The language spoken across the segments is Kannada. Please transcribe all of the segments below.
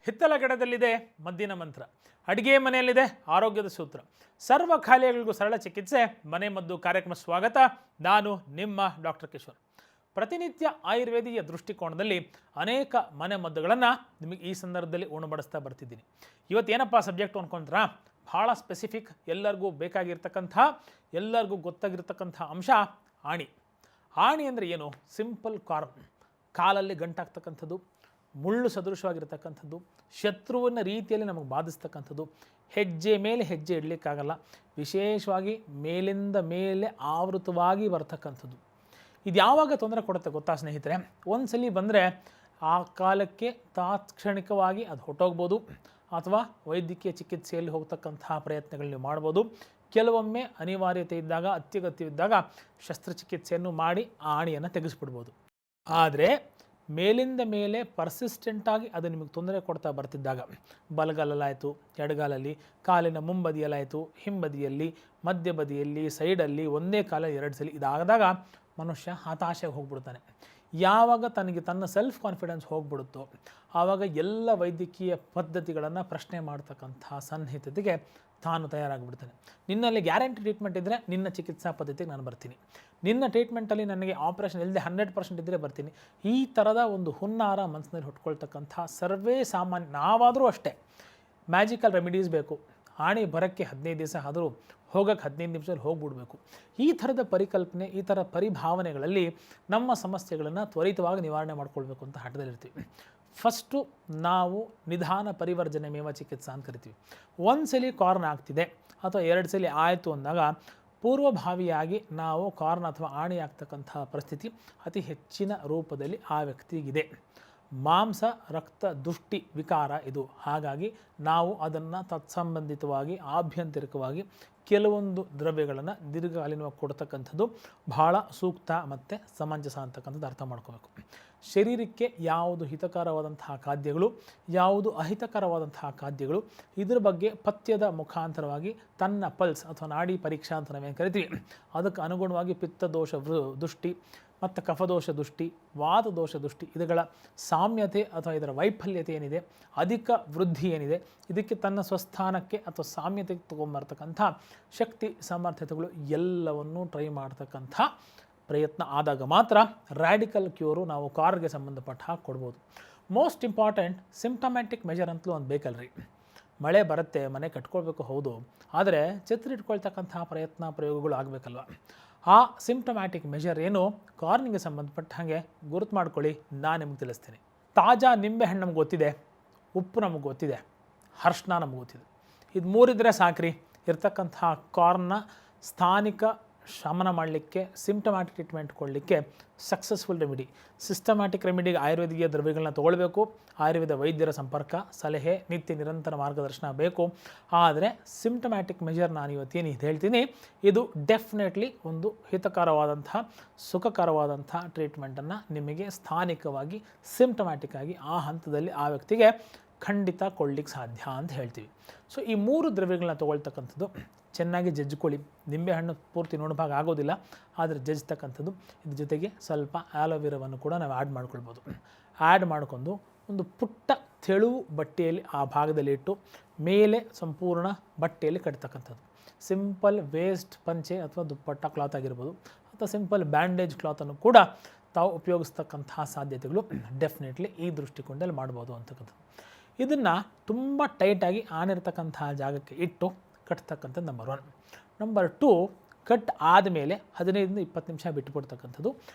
ಹಿತ್ತಲ ಗಿಡದಲ್ಲಿದೆ ಮದ್ದಿನ ಮಂತ್ರ, ಅಡಿಗೆ ಮನೆಯಲ್ಲಿದೆ ಆರೋಗ್ಯದ ಸೂತ್ರ, ಸರ್ವ ಖಾಯಿಲೆಗಳಿಗೂ ಸರಳ ಚಿಕಿತ್ಸೆ ಮನೆ ಮದ್ದು ಕಾರ್ಯಕ್ರಮ ಸ್ವಾಗತ. ನಾನು ನಿಮ್ಮ ಡಾಕ್ಟರ್ ಕಿಶೋರ್. ಪ್ರತಿನಿತ್ಯ ಆಯುರ್ವೇದಿಯ ದೃಷ್ಟಿಕೋನದಲ್ಲಿ ಅನೇಕ ಮನೆ ಮದ್ದುಗಳನ್ನು ನಿಮಗೆ ಈ ಸಂದರ್ಭದಲ್ಲಿ ಉಣಬಡಿಸ್ತಾ ಬರ್ತಿದ್ದೀನಿ. ಇವತ್ತೇನಪ್ಪ ಸಬ್ಜೆಕ್ಟ್ ಅಂದ್ಕೊಂಡ್ರಾ, ಭಾಳ ಸ್ಪೆಸಿಫಿಕ್, ಎಲ್ಲರಿಗೂ ಬೇಕಾಗಿರ್ತಕ್ಕಂಥ, ಎಲ್ಲರಿಗೂ ಗೊತ್ತಾಗಿರ್ತಕ್ಕಂಥ ಅಂಶ ಆಣಿ. ಆಣಿ ಅಂದರೆ ಏನು? ಸಿಂಪಲ್ ಕಾರ್ನ್, ಕಾಲಲ್ಲಿ ಗಂಟಾಗ್ತಕ್ಕಂಥದ್ದು, ಮುಳ್ಳು ಸದೃಶವಾಗಿರ್ತಕ್ಕಂಥದ್ದು, ಶತ್ರುವಿನ ರೀತಿಯಲ್ಲಿ ನಮಗೆ ಬಾಧಿಸ್ತಕ್ಕಂಥದ್ದು, ಹೆಜ್ಜೆ ಮೇಲೆ ಹೆಜ್ಜೆ ಇಡಲಿಕ್ಕಾಗಲ್ಲ, ವಿಶೇಷವಾಗಿ ಮೇಲಿಂದ ಮೇಲೆ ಆವೃತವಾಗಿ ಬರ್ತಕ್ಕಂಥದ್ದು. ಇದು ಯಾವಾಗ ತೊಂದರೆ ಕೊಡುತ್ತೆ ಗೊತ್ತಾ ಸ್ನೇಹಿತರೆ? ಒಂದ್ಸಲಿ ಬಂದರೆ ಆ ಕಾಲಕ್ಕೆ ತಾತ್ಕ್ಷಣಿಕವಾಗಿ ಅದು ಹೊಟ್ಟೋಗ್ಬೋದು, ಅಥವಾ ವೈದ್ಯಕೀಯ ಚಿಕಿತ್ಸೆಯಲ್ಲಿ ಹೋಗ್ತಕ್ಕಂತಹ ಪ್ರಯತ್ನಗಳು ನೀವು ಮಾಡ್ಬೋದು. ಕೆಲವೊಮ್ಮೆ ಅನಿವಾರ್ಯತೆ ಇದ್ದಾಗ, ಅತ್ಯಗತ್ಯವಿದ್ದಾಗ ಶಸ್ತ್ರಚಿಕಿತ್ಸೆಯನ್ನು ಮಾಡಿ ಆ ಆಣಿಯನ್ನು ತೆಗೆಸಿಬಿಡ್ಬೋದು. ಆದರೆ ಮೇಲಿಂದ ಮೇಲೆ ಪರ್ಸಿಸ್ಟೆಂಟಾಗಿ ಅದು ನಿಮಗೆ ತೊಂದರೆ ಕೊಡ್ತಾ ಬರ್ತಿದ್ದಾಗ, ಬಲಗಾಲಲ್ಲಾಯಿತು, ಎಡಗಾಲಲ್ಲಿ, ಕಾಲಿನ ಮುಂಬದಿಯಲ್ಲಾಯಿತು, ಹಿಂಬದಿಯಲ್ಲಿ, ಮಧ್ಯಬದಿಯಲ್ಲಿ, ಸೈಡಲ್ಲಿ, ಒಂದೇ ಕಾಲ 2 ಸಲ ಇದಾದಾಗ ಮನುಷ್ಯ ಹತಾಶೆಗೆ ಹೋಗ್ಬಿಡ್ತಾನೆ. ಯಾವಾಗ ತನಗೆ ತನ್ನ ಸೆಲ್ಫ್ ಕಾನ್ಫಿಡೆನ್ಸ್ ಹೋಗ್ಬಿಡುತ್ತೋ ಆವಾಗ ಎಲ್ಲ ವೈದ್ಯಕೀಯ ಪದ್ಧತಿಗಳನ್ನು ಪ್ರಶ್ನೆ ಮಾಡ್ತಕ್ಕಂಥ ಸನ್ನಿಹಿತತೆಗೆ ತಾನು ತಯಾರಾಗಿಬಿಡ್ತಾನೆ. ನಿನ್ನಲ್ಲಿ ಗ್ಯಾರಂಟಿ ಟ್ರೀಟ್ಮೆಂಟ್ ಇದ್ದರೆ ನಿನ್ನ ಚಿಕಿತ್ಸಾ ಪದ್ಧತಿಗೆ ನಾನು ಬರ್ತೀನಿ, ನಿನ್ನ ಟ್ರೀಟ್ಮೆಂಟಲ್ಲಿ ನನಗೆ ಆಪ್ರೇಷನ್ ಇಲ್ಲದೆ 100% ಇದ್ದರೆ ಬರ್ತೀನಿ. ಈ ಥರದ ಒಂದು ಹುನ್ನಾರ ಮನಸ್ಸಿನಲ್ಲಿ ಹುಟ್ಕೊಳ್ತಕ್ಕಂಥ ಸರ್ವೇ ಸಾಮಾನ್ಯ, ನಾವಾದರೂ ಅಷ್ಟೇ ಮ್ಯಾಜಿಕಲ್ ರೆಮಿಡೀಸ್ ಬೇಕು, ಆಣಿ ಬರೋಕ್ಕೆ 15 ದಿವಸ ಆದರೂ ಹೋಗೋಕ್ಕೆ 15 ನಿಮಿಷದಲ್ಲಿ ಹೋಗ್ಬಿಡ್ಬೇಕು. ಈ ಥರದ ಪರಿಕಲ್ಪನೆ, ಈ ಥರ ಪರಿಭಾವನೆಗಳಲ್ಲಿ ನಮ್ಮ ಸಮಸ್ಯೆಗಳನ್ನು ತ್ವರಿತವಾಗಿ ನಿವಾರಣೆ ಮಾಡ್ಕೊಳ್ಬೇಕು ಅಂತ ಹಠದಲ್ಲಿರ್ತೀವಿ. ಫಸ್ಟು ನಾವು ನಿಧಾನ ಪರಿವರ್ಜನೆ ಮೇವ ಚಿಕಿತ್ಸಾ ಅಂತ ಕರಿತೀವಿ. ಒಂದು ಸಲ ಕಾರ್ನ್ ಆಗ್ತಿದೆ ಅಥವಾ 2 ಸಲ ಆಯಿತು ಅಂದಾಗ ಪೂರ್ವಭಾವಿಯಾಗಿ ನಾವು ಕಾರ್ನ್ ಅಥವಾ ಆಣಿ ಆಗ್ತಕ್ಕಂಥ ಪರಿಸ್ಥಿತಿ ಅತಿ ಹೆಚ್ಚಿನ ರೂಪದಲ್ಲಿ ಆ ವ್ಯಕ್ತಿಗಿದೆ. ಮಾಂಸ ರಕ್ತ ದುಷ್ಟಿ ವಿಕಾರ ಇದು. ಹಾಗಾಗಿ ನಾವು ಅದನ್ನು ತತ್ಸಂಬಂಧಿತವಾಗಿ ಆಭ್ಯಂತರಿಕವಾಗಿ ಕೆಲವೊಂದು ದ್ರವ್ಯಗಳನ್ನು ದೀರ್ಘಕಾಲೀನವಾಗಿ ಕೊಡ್ತಕ್ಕಂಥದ್ದು ಭಾಳ ಸೂಕ್ತ ಮತ್ತು ಸಮಂಜಸ ಅಂತಕ್ಕಂಥದ್ದು ಅರ್ಥ ಮಾಡ್ಕೋಬೇಕು. ಶರೀರಕ್ಕೆ ಯಾವುದು ಹಿತಕರವಾದಂತಹ ಖಾದ್ಯಗಳು, ಯಾವುದು ಅಹಿತಕರವಾದಂತಹ ಖಾದ್ಯಗಳು, ಇದರ ಬಗ್ಗೆ ಪಥ್ಯದ ಮುಖಾಂತರವಾಗಿ ತನ್ನ ಪಲ್ಸ್ ಅಥವಾ ನಾಡಿ ಪರೀಕ್ಷಾ ಅಂತ ನಾವೇನು ಕರಿತೀವಿ, ಅದಕ್ಕೆ ಅನುಗುಣವಾಗಿ ಪಿತ್ತದೋಷ ದೃಷ್ಟಿ ಮತ್ತು ಕಫದೋಷ ದೃಷ್ಟಿ, ವಾತದೋಷ ದೃಷ್ಟಿ, ಇವುಗಳ ಸಾಮ್ಯತೆ ಅಥವಾ ಇದರ ವೈಫಲ್ಯತೆ ಏನಿದೆ, ಅಧಿಕ ವೃದ್ಧಿ ಏನಿದೆ, ಇದಕ್ಕೆ ತನ್ನ ಸ್ವಸ್ಥಾನಕ್ಕೆ ಅಥವಾ ಸಾಮ್ಯತೆಗೆ ತೊಗೊಂಬರ್ತಕ್ಕಂಥ ಶಕ್ತಿ ಸಾಮರ್ಥ್ಯತೆಗಳು ಎಲ್ಲವನ್ನೂ ಟ್ರೈ ಮಾಡ್ತಕ್ಕಂಥ ಪ್ರಯತ್ನ ಆದಾಗ ಮಾತ್ರ ರ್ಯಾಡಿಕಲ್ ಕ್ಯೂರು ನಾವು ಕಾರ್ಗೆ ಸಂಬಂಧಪಟ್ಟ ಹಾಕಿ ಕೊಡ್ಬೋದು. ಮೋಸ್ಟ್ ಇಂಪಾರ್ಟೆಂಟ್ ಸಿಂಪ್ಟಮ್ಯಾಟಿಕ್ ಮೆಜರ್ ಅಂತಲೂ ಒಂದು ಬೇಕಲ್ರಿ. ಮಳೆ ಬರುತ್ತೆ, ಮನೆ ಕಟ್ಕೊಳ್ಬೇಕು ಹೌದು, ಆದರೆ ಛತ್ರಿಟ್ಕೊಳ್ತಕ್ಕಂಥ ಪ್ರಯೋಗಗಳು ಆಗಬೇಕಲ್ವ. ಆ ಸಿಂಪ್ಟಮ್ಯಾಟಿಕ್ ಮೆಜರ್ ಏನು, ಕಾರ್ನಿಗೆ ಸಂಬಂಧಪಟ್ಟ ಹಾಗೆ ಗುರುತು ಮಾಡ್ಕೊಳ್ಳಿ, ನಾನು ನಿಮಗೆ ತಿಳಿಸ್ತೀನಿ. ತಾಜಾ ನಿಂಬೆಹಣ್ಣು ನಮ್ಗೆ ಗೊತ್ತಿದೆ, ಉಪ್ಪು ನಮಗೆ ಗೊತ್ತಿದೆ, ಅರ್ಶಿನ ನಮಗೆ ಗೊತ್ತಿದೆ. ಇದು 3 ಇದ್ದರೆ ಸಾಕ್ರಿ ಇರ್ತಕ್ಕಂಥ ಕಾರ್ನ ಸ್ಥಾನಿಕ ಶಮನ ಮಾಡಲಿಕ್ಕೆ, ಸಿಂಪ್ಟಮ್ಯಾಟಿಕ್ ಟ್ರೀಟ್ಮೆಂಟ್ ಕೊಡಲಿಕ್ಕೆ ಸಕ್ಸಸ್ಫುಲ್ ರೆಮಿಡಿ. ಸಿಸ್ಟಮ್ಯಾಟಿಕ್ ರೆಮಿಡಿಗೆ ಆಯುರ್ವೇದಿಕ ದ್ರವ್ಯಗಳನ್ನ ತೊಗೊಳ್ಬೇಕು, ಆಯುರ್ವೇದ ವೈದ್ಯರ ಸಂಪರ್ಕ, ಸಲಹೆ, ನಿತ್ಯ ನಿರಂತರ ಮಾರ್ಗದರ್ಶನ ಬೇಕು. ಆದರೆ ಸಿಂಪ್ಟಮ್ಯಾಟಿಕ್ ಮೆಜರ್ ನಾನು ಇವತ್ತೇನು ಹೇಳ್ತೀನಿ, ಇದು ಡೆಫಿನೆಟ್ಲಿ ಒಂದು ಹಿತಕರವಾದಂಥ ಸುಖಕರವಾದಂಥ ಟ್ರೀಟ್ಮೆಂಟನ್ನು ನಿಮಗೆ ಸ್ಥಾನಿಕವಾಗಿ ಸಿಂಪ್ಟಮ್ಯಾಟಿಕ್ ಆಗಿ ಆ ಹಂತದಲ್ಲಿ ಆ ವ್ಯಕ್ತಿಗೆ ಖಂಡಿತ ಕೊಡ್ಲಿಕ್ಕೆ ಸಾಧ್ಯ ಅಂತ ಹೇಳ್ತೀವಿ. ಸೊ ಈ 3 ದ್ರವ್ಯಗಳನ್ನ ತೊಗೊಳ್ತಕ್ಕಂಥದ್ದು ಚೆನ್ನಾಗಿ ಜಜ್ಜಿಕೊಳ್ಳಿ. ನಿಂಬೆಹಣ್ಣು ಪೂರ್ತಿ ನುಣಭಾಗ ಆಗೋದಿಲ್ಲ, ಆದರೆ ಜಜ್ತಕ್ಕಂಥದ್ದು. ಇದ್ರ ಜೊತೆಗೆ ಸ್ವಲ್ಪ ಆಲೋವೆರಾವನ್ನು ಕೂಡ ನಾವು ಆ್ಯಡ್ ಮಾಡ್ಕೊಳ್ಬೋದು. ಆ್ಯಡ್ ಮಾಡ್ಕೊಂಡು ಒಂದು ಪುಟ್ಟ ತೆಳುವು ಬಟ್ಟೆಯಲ್ಲಿ ಆ ಭಾಗದಲ್ಲಿ ಇಟ್ಟು ಮೇಲೆ ಸಂಪೂರ್ಣ ಬಟ್ಟೆಯಲ್ಲಿ ಕಟ್ತಕ್ಕಂಥದ್ದು. ಸಿಂಪಲ್ ವೇಸ್ಟ್ ಪಂಚೆ ಅಥವಾ ದುಪ್ಪಟ್ಟ ಕ್ಲಾತ್ ಆಗಿರ್ಬೋದು, ಅಥವಾ ಸಿಂಪಲ್ ಬ್ಯಾಂಡೇಜ್ ಕ್ಲಾತನ್ನು ಕೂಡ ತಾವು ಉಪಯೋಗಿಸ್ತಕ್ಕಂತಹ ಸಾಧ್ಯತೆಗಳು ಡೆಫಿನೆಟ್ಲಿ ಈ ದೃಷ್ಟಿಕೋನದಲ್ಲಿ ಮಾಡ್ಬೋದು ಅಂತಕ್ಕಂಥದ್ದು. ಇದನ್ನು ತುಂಬ ಟೈಟಾಗಿ ಆನಿರ್ತಕ್ಕಂತಹ ಜಾಗಕ್ಕೆ ಇಟ್ಟು ಕಟ್ತಕ್ಕಂಥದ್ದು ನಂಬರ್ 1. ನಂಬರ್ 2, ಕಟ್ ಆದಮೇಲೆ 15-20 ನಿಮಿಷ ಬಿಟ್ಟುಬಿಡ್ತಕ್ಕಂಥದ್ದು.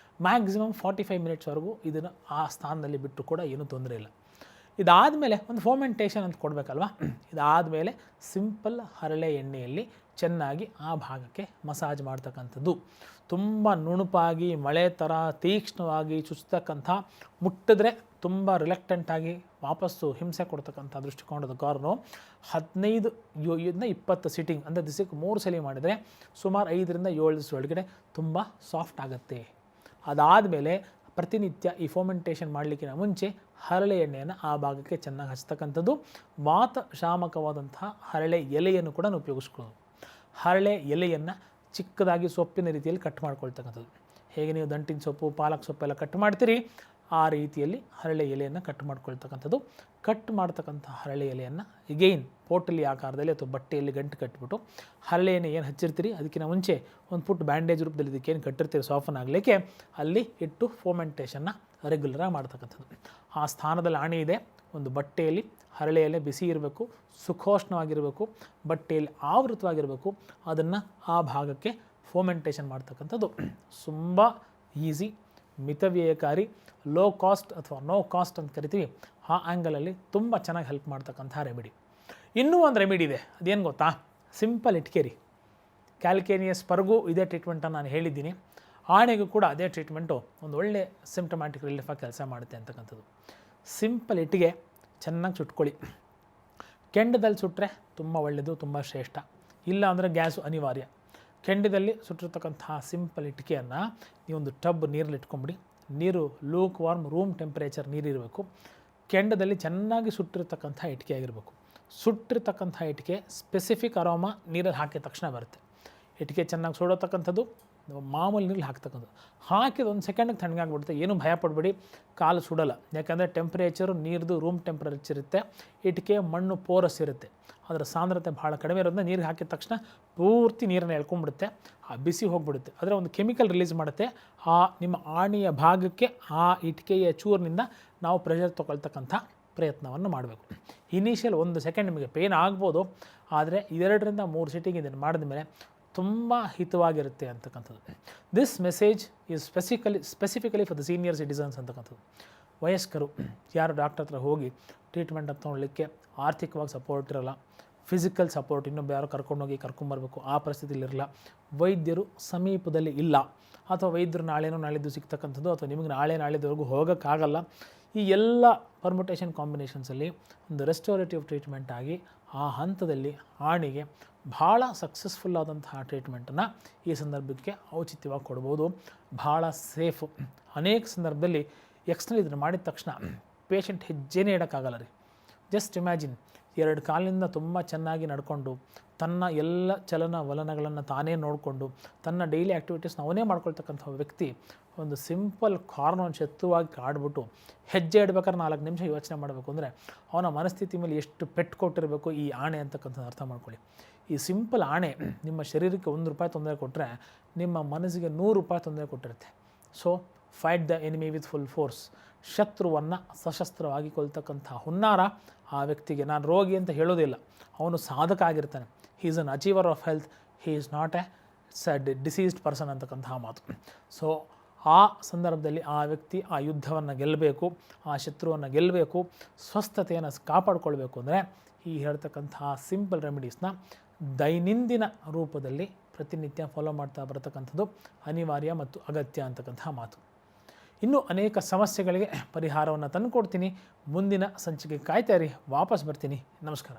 ಮ್ಯಾಕ್ಸಿಮಮ್ 45 ಮಿನಿಟ್ಸ್ವರೆಗೂ ಇದನ್ನು ಆ ಸ್ಥಾನದಲ್ಲಿ ಬಿಟ್ಟು ಕೂಡ ಏನೂ ತೊಂದರೆ ಇಲ್ಲ. ಇದಾದಮೇಲೆ ಒಂದು ಫೋಮೆಂಟೇಷನ್ ಅಂತ ಕೊಡಬೇಕಲ್ವ. ಇದಾದಮೇಲೆ ಸಿಂಪಲ್ ಹರಳೆ ಎಣ್ಣೆಯಲ್ಲಿ ಚೆನ್ನಾಗಿ ಆ ಭಾಗಕ್ಕೆ ಮಸಾಜ್ ಮಾಡ್ತಕ್ಕಂಥದ್ದು. ತುಂಬ ನುಣುಪಾಗಿ ಮಳೆ ಥರ ತೀಕ್ಷ್ಣವಾಗಿ ಚುಚ್ಚತಕ್ಕಂಥ, ಮುಟ್ಟಿದ್ರೆ ತುಂಬ ರಿಲೆಕ್ಟೆಂಟಾಗಿ ವಾಪಸ್ಸು ಹಿಂಸೆ ಕೊಡ್ತಕ್ಕಂಥ ದೃಷ್ಟಿಕೋನದ ಕಾರ್ನು 15-20 ಸಿಟ್ಟಿಂಗ್ ಅಂದರೆ ದಿವಸಕ್ಕೆ 3 ಸಲ ಮಾಡಿದರೆ ಸುಮಾರು 5-7 ದಿವಸ ಒಳಗಡೆ ತುಂಬ ಸಾಫ್ಟ್ ಆಗುತ್ತೆ. ಅದಾದಮೇಲೆ ಪ್ರತಿನಿತ್ಯ ಈ ಫೋಮೆಂಟೇಷನ್ ಮಾಡಲಿಕ್ಕಿಂತ ಮುಂಚೆ ಹರಳೆ ಎಣ್ಣೆಯನ್ನು ಆ ಭಾಗಕ್ಕೆ ಚೆನ್ನಾಗಿ ಹಚ್ಚತಕ್ಕಂಥದ್ದು. ವಾತ ಶಾಮಕವಾದಂತಹ ಹರಳೆ ಎಲೆಯನ್ನು ಕೂಡ ಉಪಯೋಗಿಸ್ಕೊಳ್ಳೋದು. ಹರಳೆ ಎಲೆಯನ್ನು ಚಿಕ್ಕದಾಗಿ ಸೊಪ್ಪಿನ ರೀತಿಯಲ್ಲಿ ಕಟ್ ಮಾಡ್ಕೊಳ್ತಕ್ಕಂಥದ್ದು. ಹೇಗೆ ನೀವು ದಂಟಿನ ಸೊಪ್ಪು, ಪಾಲಕ್ ಸೊಪ್ಪೆಲ್ಲ ಕಟ್ ಮಾಡ್ತೀರಿ, ಆ ರೀತಿಯಲ್ಲಿ ಹರಳೆ ಎಲೆಯನ್ನು ಕಟ್ ಮಾಡ್ಕೊಳ್ತಕ್ಕಂಥದ್ದು. ಕಟ್ ಮಾಡ್ತಕ್ಕಂಥ ಹರಳೆ ಎಲೆಯನ್ನು ಎಗೈನ್ ಪೋಟಲಿ ಆಕಾರದಲ್ಲಿ ಅಥವಾ ಬಟ್ಟೆಯಲ್ಲಿ ಗಂಟು ಕಟ್ಟಿಬಿಟ್ಟು ಹರಳೆಯನ್ನು ಏನು ಹಚ್ಚಿರ್ತೀರಿ ಅದಕ್ಕಿಂತ ಮುಂಚೆ ಒಂದು ಪುಟ್ ಬ್ಯಾಂಡೇಜ್ ರೂಪದಲ್ಲಿ ಇದಕ್ಕೇನು ಕಟ್ಟಿರ್ತೀರಿ ಸಾಫನ್ ಆಗಲಿಕ್ಕೆ ಅಲ್ಲಿ ಇಟ್ಟು ಫೋಮೆಂಟೇಷನ್ನ ರೆಗ್ಯುಲರಾಗಿ ಮಾಡ್ತಕ್ಕಂಥದ್ದು. ಆ ಸ್ಥಾನದಲ್ಲಿ ಆಣೆ ಇದೆ. ಒಂದು ಬಟ್ಟೆಯಲ್ಲಿ ಹರಳೆ ಎಲೆ ಬಿಸಿ ಇರಬೇಕು, ಸುಖೋಷ್ಣವಾಗಿರಬೇಕು, ಬಟ್ಟೆಯಲ್ಲಿ ಆವೃತವಾಗಿರಬೇಕು. ಅದನ್ನು ಆ ಭಾಗಕ್ಕೆ ಫೋಮೆಂಟೇಷನ್ ಮಾಡ್ತಕ್ಕಂಥದ್ದು ತುಂಬ ಈಸಿ, ಮಿತವ್ಯಯಕಾರಿ, ಲೋ ಕಾಸ್ಟ್ ಅಥವಾ ನೋ ಕಾಸ್ಟ್ ಅಂತ ಕರಿತೀವಿ. ಆ ಆ್ಯಂಗಲಲ್ಲಿ ತುಂಬ ಚೆನ್ನಾಗಿ ಹೆಲ್ಪ್ ಮಾಡ್ತಕ್ಕಂಥ ರೆಮಿಡಿ. ಇನ್ನೂ ಒಂದು ರೆಮಿಡಿ ಇದೆ, ಅದೇನು ಗೊತ್ತಾ? ಸಿಂಪಲ್ ಇಟ್ಕೇರಿ. ಕ್ಯಾಲ್ಕೇನಿಯಸ್ವರೆಗೂ ಇದೇ ಟ್ರೀಟ್ಮೆಂಟನ್ನು ನಾನು ಹೇಳಿದ್ದೀನಿ. ಆಣೆಗೂ ಕೂಡ ಅದೇ ಟ್ರೀಟ್ಮೆಂಟು ಒಂದು ಒಳ್ಳೆ ಸಿಂಪ್ಟಮ್ಯಾಟಿಕ್ ರಿಲೀಫಾಗಿ ಕೆಲಸ ಮಾಡುತ್ತೆ ಅಂತಕ್ಕಂಥದ್ದು. ಸಿಂಪಲ್ ಇಟ್ಟಿಗೆ ಚೆನ್ನಾಗಿ ಸುಟ್ಕೊಳ್ಳಿ. ಕೆಂಡದಲ್ಲಿ ಸುಟ್ಟರೆ ತುಂಬ ಒಳ್ಳೆಯದು, ತುಂಬ ಶ್ರೇಷ್ಠ. ಇಲ್ಲ ಅಂದರೆ ಗ್ಯಾಸು ಅನಿವಾರ್ಯ. ಕೆಂಡದಲ್ಲಿ ಸುಟ್ಟಿರ್ತಕ್ಕಂತಹ ಸಿಂಪಲ್ ಇಟ್ಟಿಗೆಯನ್ನು ನೀವೊಂದು ಟಬ್ ನೀರಲ್ಲಿ ಇಟ್ಕೊಂಬಿಡಿ. ನೀರು ಲೂಕ್ ವಾರ್ಮ್ ರೂಮ್ ಟೆಂಪ್ರೇಚರ್ ನೀರಿರಬೇಕು. ಕೆಂಡದಲ್ಲಿ ಚೆನ್ನಾಗಿ ಸುಟ್ಟಿರ್ತಕ್ಕಂಥ ಇಟ್ಟಿಗೆ ಆಗಿರಬೇಕು. ಸುಟ್ಟಿರ್ತಕ್ಕಂಥ ಇಟ್ಟಿಗೆ ಸ್ಪೆಸಿಫಿಕ್ ಅರೋಮಾ ನೀರಲ್ಲಿ ಹಾಕಿದ ತಕ್ಷಣ ಬರುತ್ತೆ. ಇಟ್ಟಿಗೆ ಚೆನ್ನಾಗಿ ಸುಡೋತಕ್ಕಂಥದ್ದು ಮಾಮೂಲಿ ನೀರಲ್ಲಿ ಹಾಕ್ತಕ್ಕಂಥದ್ದು. ಹಾಕಿದ ಒಂದು ಸೆಕೆಂಡಿಗೆ ತಣ್ಣಗಾಗ್ಬಿಡುತ್ತೆ. ಏನೂ ಭಯ ಪಡಬೇಡಿ, ಕಾಲು ಸುಡಲ್ಲ. ಯಾಕಂದರೆ ಟೆಂಪ್ರೇಚರು ನೀರ್ದು ರೂಮ್ ಟೆಂಪ್ರೇಚರ್ ಇರುತ್ತೆ. ಇಟ್ಟಿಗೆ ಮಣ್ಣು ಪೋರಸ್ ಇರುತ್ತೆ, ಅದರ ಸಾಂದ್ರತೆ ಭಾಳ ಕಡಿಮೆ ಇರೋದನ್ನ ನೀರಿಗೆ ಹಾಕಿದ ತಕ್ಷಣ ಪೂರ್ತಿ ನೀರನ್ನು ಎಳ್ಕೊಂಡ್ಬಿಡುತ್ತೆ. ಆ ಬಿಸಿ ಹೋಗಿಬಿಡುತ್ತೆ. ಅದರ ಒಂದು ಕೆಮಿಕಲ್ ರಿಲೀಸ್ ಮಾಡುತ್ತೆ. ಆ ನಿಮ್ಮ ಆಣಿಯ ಭಾಗಕ್ಕೆ ಆ ಇಟ್ಟಿಗೆಯ ಚೂರಿನಿಂದ ನಾವು ಪ್ರೆಷರ್ ತೊಗೊಳ್ತಕ್ಕಂಥ ಪ್ರಯತ್ನವನ್ನು ಮಾಡಬೇಕು. ಇನಿಷಿಯಲ್ 1 ಸೆಕೆಂಡ್ ನಿಮಗೆ ಪೇನ್ ಆಗ್ಬೋದು, ಆದರೆ 2ರಿಂದ 3 ಸಿಟ್ಟಿಂಗ್ ಇದನ್ನು ಮಾಡಿದ ಮೇಲೆ ತುಂಬ ಹಿತವಾಗಿರುತ್ತೆ ಅಂತಕ್ಕಂಥದ್ದು. This message is specifically for the senior citizens ಅಂತಕ್ಕಂಥದ್ದು. ವಯಸ್ಕರು ಯಾರು ಡಾಕ್ಟರ್ ಹತ್ರ ಹೋಗಿ ಟ್ರೀಟ್ಮೆಂಟ್ ಅಂತ ತೊಗೊಳ್ಳಿಕ್ಕೆ ಆರ್ಥಿಕವಾಗಿ ಸಪೋರ್ಟ್ ಇರೋಲ್ಲ, ಫಿಸಿಕಲ್ ಸಪೋರ್ಟ್ ಇನ್ನೊಬ್ಬ ಯಾರೋ ಕರ್ಕೊಂಡೋಗಿ ಕರ್ಕೊಂಬರ್ಬೇಕು ಆ ಪರಿಸ್ಥಿತಿಲಿರಲ್ಲ, ವೈದ್ಯರು ಸಮೀಪದಲ್ಲಿ ಇಲ್ಲ, ಅಥವಾ ವೈದ್ಯರು ನಾಳೆನೋ ನಾಳಿದ್ದು ಸಿಗ್ತಕ್ಕಂಥದ್ದು, ಅಥವಾ ನಿಮಗೆ ನಾಳೆದವರೆಗೂ ಹೋಗೋಕ್ಕಾಗಲ್ಲ. ಈ ಎಲ್ಲ ಪರ್ಮುಟೇಷನ್ ಕಾಂಬಿನೇಷನ್ಸಲ್ಲಿ ಒಂದು ರೆಸ್ಟೋರೇಟಿವ್ ಟ್ರೀಟ್ಮೆಂಟ್ ಆಗಿ ಆ ಹಂತದಲ್ಲಿ ಆಣಿಗೆ ಭಾಳ ಸಕ್ಸಸ್ಫುಲ್ ಆದಂತಹ ಟ್ರೀಟ್ಮೆಂಟನ್ನು ಈ ಸಂದರ್ಭಕ್ಕೆ ಔಚಿತ್ಯವಾಗಿ ಕೊಡ್ಬೋದು. ಭಾಳ ಸೇಫು. ಅನೇಕ ಸಂದರ್ಭದಲ್ಲಿ ಎಕ್ಸ್ಟರ್ನಲ್ ಇದನ್ನು ಮಾಡಿದ ತಕ್ಷಣ ಪೇಷಂಟ್ ಹೆಜ್ಜೆನೇ ಇಡೋಕ್ಕಾಗಲ್ಲ ರೀ. ಜಸ್ಟ್ ಇಮ್ಯಾಜಿನ್, 2 ಕಾಲಿನಿಂದ ತುಂಬ ಚೆನ್ನಾಗಿ ನಡ್ಕೊಂಡು ತನ್ನ ಎಲ್ಲ ಚಲನವಲನಗಳನ್ನು ತಾನೇ ನೋಡಿಕೊಂಡು ತನ್ನ ಡೈಲಿ ಆ್ಯಕ್ಟಿವಿಟೀಸ್ನ ಅವನೇ ಮಾಡ್ಕೊಳ್ತಕ್ಕಂಥ ವ್ಯಕ್ತಿ ಒಂದು ಸಿಂಪಲ್ ಕಾರ್ನೊಂದು ಶತ್ರುವಾಗಿ ಕಾಡ್ಬಿಟ್ಟು ಹೆಜ್ಜೆ ಇಡ್ಬೇಕಾದ್ರೆ 4 ನಿಮಿಷ ಯೋಚನೆ ಮಾಡಬೇಕು ಅಂದರೆ ಅವನ ಮನಸ್ಥಿತಿ ಮೇಲೆ ಎಷ್ಟು ಪೆಟ್ಟು ಕೊಟ್ಟಿರಬೇಕು ಈ ಆಣೆ ಅಂತಕ್ಕಂಥದ್ದು ಅರ್ಥ ಮಾಡ್ಕೊಳ್ಳಿ. ಈ ಸಿಂಪಲ್ ಆಣೆ ನಿಮ್ಮ ಶರೀರಕ್ಕೆ ₹1 ತೊಂದರೆ ಕೊಟ್ಟರೆ ನಿಮ್ಮ ಮನಸ್ಸಿಗೆ ₹100 ತೊಂದರೆ ಕೊಟ್ಟಿರುತ್ತೆ. So fight the enemy with full force. ಶತ್ರುವನ್ನು ಸಶಸ್ತ್ರವಾಗಿ ಕೊಲ್ತಕ್ಕಂಥ ಹುನ್ನಾರ ಆ ವ್ಯಕ್ತಿಗೆ. ನಾನು ರೋಗಿ ಅಂತ ಹೇಳೋದಿಲ್ಲ, ಅವನು ಸಾಧಕ ಆಗಿರ್ತಾನೆ. He is an achiever of health, he is not A deceased person ಅಂತಕ್ಕಂತಹ ಮಾತು. ಸೊ ಆ ಸಂದರ್ಭದಲ್ಲಿ ಆ ವ್ಯಕ್ತಿ ಆ ಯುದ್ಧವನ್ನು ಗೆಲ್ಲಬೇಕು, ಆ ಶತ್ರುವನ್ನು ಗೆಲ್ಲಬೇಕು, ಸ್ವಸ್ಥತೆಯನ್ನು ಕಾಪಾಡಿಕೊಳ್ಬೇಕು ಅಂದರೆ ಈ ಹೇಳ್ತಕ್ಕಂತಹ ಸಿಂಪಲ್ ರೆಮಿಡೀಸ್ನ ದೈನಂದಿನ ರೂಪದಲ್ಲಿ ಪ್ರತಿನಿತ್ಯ ಫಾಲೋ ಮಾಡ್ತಾ ಬರತಕ್ಕಂಥದ್ದು ಅನಿವಾರ್ಯ ಮತ್ತು ಅಗತ್ಯ ಅಂತಕ್ಕಂತಹ ಮಾತು. ಇನ್ನೂ ಅನೇಕ ಸಮಸ್ಯೆಗಳಿಗೆ ಪರಿಹಾರವನ್ನು ತಂದುಕೊಡ್ತೀನಿ. ಮುಂದಿನ ಸಂಚಿಕೆ ಕಾಯ್ತಾ ಇರಿ, ವಾಪಸ್ ಬರ್ತೀನಿ. ನಮಸ್ಕಾರ.